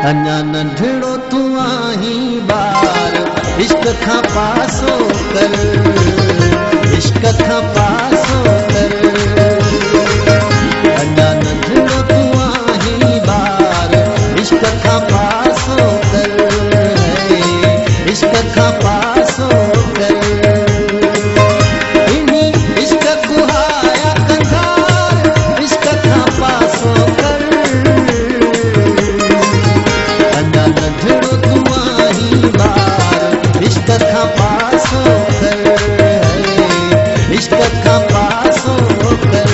अञा नंढड़ो तूं आहीं ॿार, इश्क खां पासो कर, इश्क खां पासो कर। अञा नंढड़ो तूं आहीं ॿार, इश्क खां पासो कर, इश्क खां पासो कर। इन्ही इश्क कुहाया कंधार, इश्क खां पासो कर। अञा नंढड़ो तूं आहीं ॿार, इश्क खां पासो कर, इश्क खां पासो कर।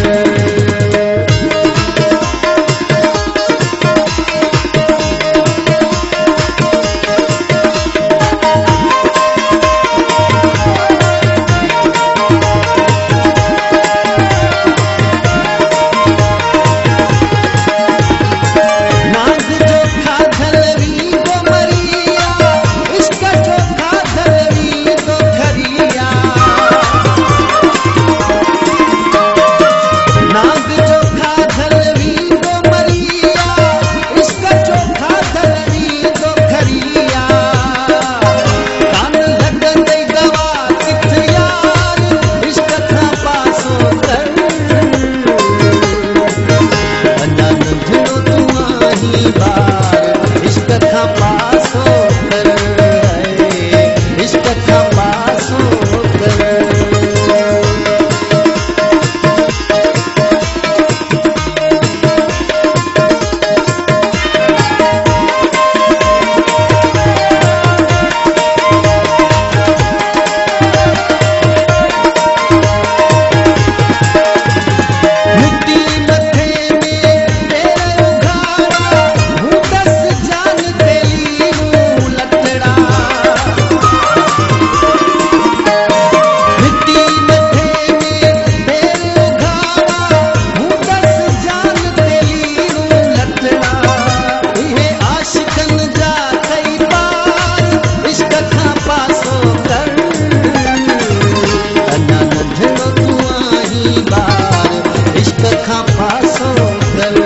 इश्क खां पासो कर,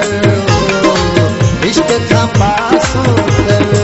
इश्क खां पासो कर।